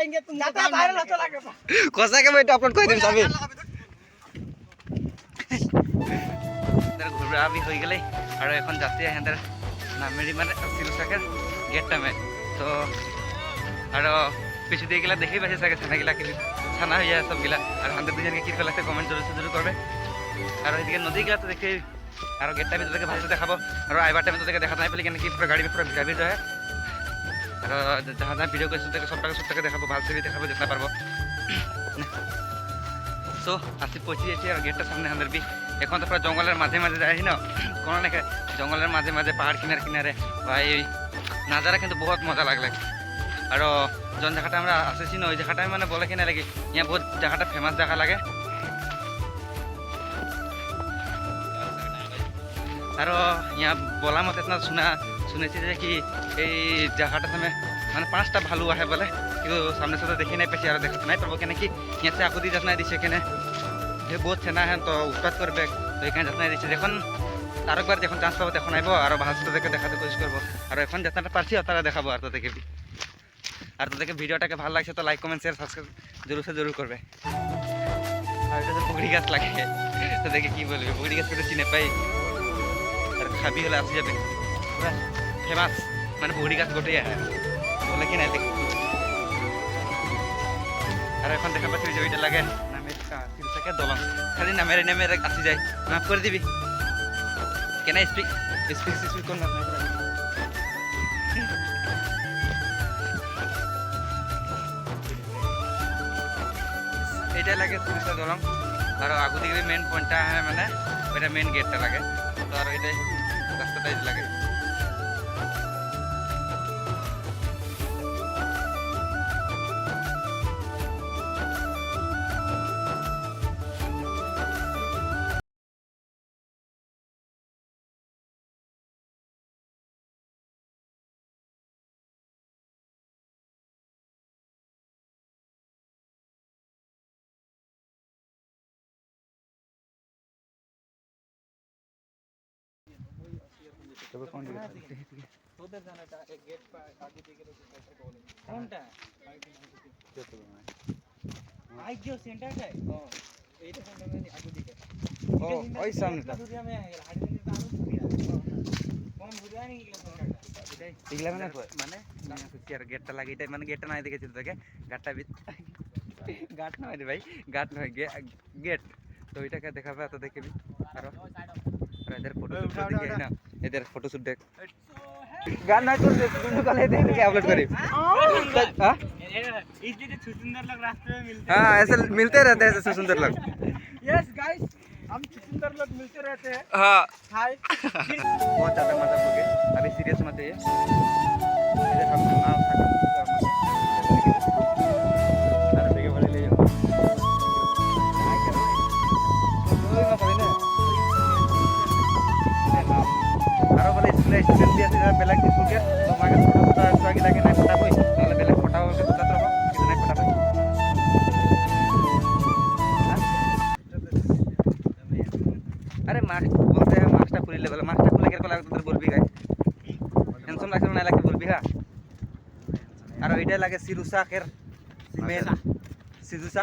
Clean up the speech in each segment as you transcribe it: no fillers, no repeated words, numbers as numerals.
जाएंगे तुम ज्यादा वायरल हो चला गया कोसा के मैं अपलोड कर दिन सभी तर घुरा भी हो गले और এখন যাচ্ছে হেন্দার নামেরি মানে সিলুসাকের গেটটা মে তো আর পিছু দিয়ে গেলা দেখেই পাচ্ছে সাকে ছানা গিলা কি ছানা হয়ে যায় সব গিলা আর আমাদের দুজনকে কি ফেলাতে কমেন্ট জরুর করবে আর এদিকে নদী গিলা তো দেখে আর গেটটা ভিতর থেকে ভালো দেখাবো আর আইবার টাইমে তো দেখে দেখা নাই পেলে কেন কি পুরো গাড়ি में पूरा ভিড় হয় আর जहां जहां वीडियो করতে থেকে সবটাকে দেখাবো ভালো করে দেখাবো যেটা পারবো সো আসি পৌঁছে গেছি আর গেটটার সামনে আমাদের বি এখন তো পুরো জঙ্গলের মাঝে মাঝে যাই না কোন না জঙ্গলের মাঝে মাঝে পাহাড় কিনারে ভাই নাজারা কিন্তু বহুত মজা লাগলে আর জন জায়গাটা আমরা আসেছি না ওই জায়গাটা মানে বলে কিনা লাগে ইয়া বহুত জায়গাটা ফেমাস জায়গা লাগে আর ইয়া বলা মতে না শুনেছি যে কি এই জায়গাটা তুমি মানে 5টা ভালু আহে বলে কিন্তু সামনে সাথে দেখি নাই পেছি আর দেখতে নাই পারবো কেন কি ইয়াতে আকুদি যাতনা দিছে কেন যে বহুত সেনা হেন তো উৎপাত করবে তো এখানে যাতনা দিছে যখন আরেকবার যখন চান্স পাবো তখন আইবো আর ভালো দেখে দেখাতে কোশিশ করবো আর এখন যাতনাটা পারছি তারা দেখাবো আর তো দেখে ভিডিওটাকে ভালো লাগছে তো লাইক কমেন্ট শেয়ার সাবস্ক্রাইব জরুর করবে আর এটা তো বগড়ি গাছ লাগে তো দেখে কি বলবে বগড়ি গাছ করে চিনে পাই আর খাবি হলে আসে যাবে পুরা ফেমাস মানে বগড়ি গাছ গোটে বলে কি না দেখ আর এখন দেখা পাচ্ছি যে ওইটা লাগে নামের থেকে দলং খালি নামের আসি যায় মাফ করে দিবি কেন স্পিক কোন না এটা লাগে তিরিশটা দলং আর আগু দিকে মেন পয়েন্টটা মানে ওইটা মেন গেটটা লাগে তো আর এটাই রাস্তাটাই লাগে कौन उधर जाना था एक गेट पर आगे देखे तो कैसे बोले कौनटा आई जो सेंटर है ओ ये तो सेंटर में आगे देखे ओ ओई सामने था दुनिया में हाड़ी में दारू कौन बुझा नहीं सेंटर इगला माने कुछ गेटটা লাগে এটা মানে গেটটা নাই দেখেছি তো দেখে গাট না ভাই গাট না গেট তো এটাকে দেখাবে তো দেখবি আর इधर फोटो शूट दिखे ना इधर फोटो शूट देख गाना तो तुम कल है देख के अपलोड करी हां इसलिए तो सुंदर लोग रास्ते में मिलते हैं हां ऐसे मिलते रहते हैं ऐसे सुंदर लोग यस गाइस हम सुंदर लोग मिलते रहते हैं हां हाय बहुत ज्यादा मजा हो गया अभी सीरियस मत है इधर हम नाम अरे देखिए बड़े ले जाओ আরো বলে স্টুডেন্ট দিয়ে আছে যারা বেলাক স্কুলকে তোমাকে ছোট একটু আগে লাগে না ফটা বই তাহলে বেলাক ফটা বলতে তোলা তো কিছু নাই ফটা বই আরে মাস্ক বলতে মাস্কটা খুলে বলে মাস্কটা খুলে কেরকম লাগে তোদের বলবি গাই টেনশন লাগছে না লাগে বলবি হ্যাঁ আর ওইটা লাগে সিরুসাকের মেন সিরুসা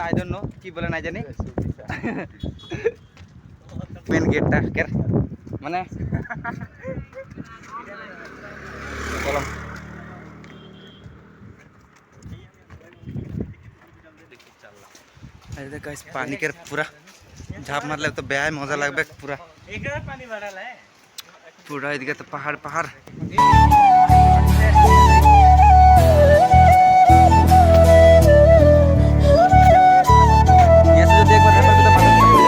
আই ডোন্ট নো কি বলে না জানি মেন গেটটা কের মানে কলম अरे गाइस पानी के पूरा झाप मारले तो बेहाय मजा लगबे पूरा एकरा पानी भरल है पूरा इधर तो पहाड़ ये से देख पर तो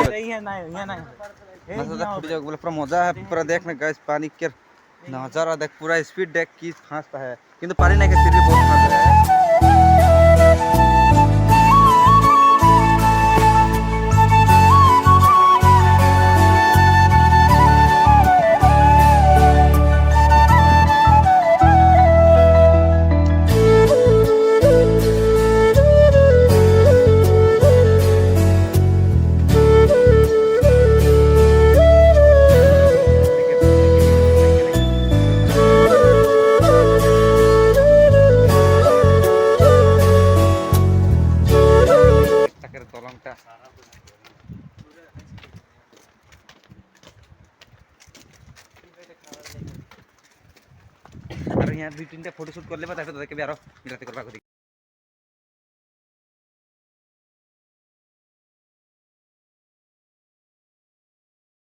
नहीं है नहीं बोले पूरा मजा है पूरा देखने गाइस पानी के नजारा देख पूरा स्पीड देख की फास्ट है किंतु पानी नहीं के फिर भी बहुत फास्ट है আর ইয়া দুই তিনটা ফটোশুট করলে বা তারপর তোদেরকে আরো বিরাতে করবা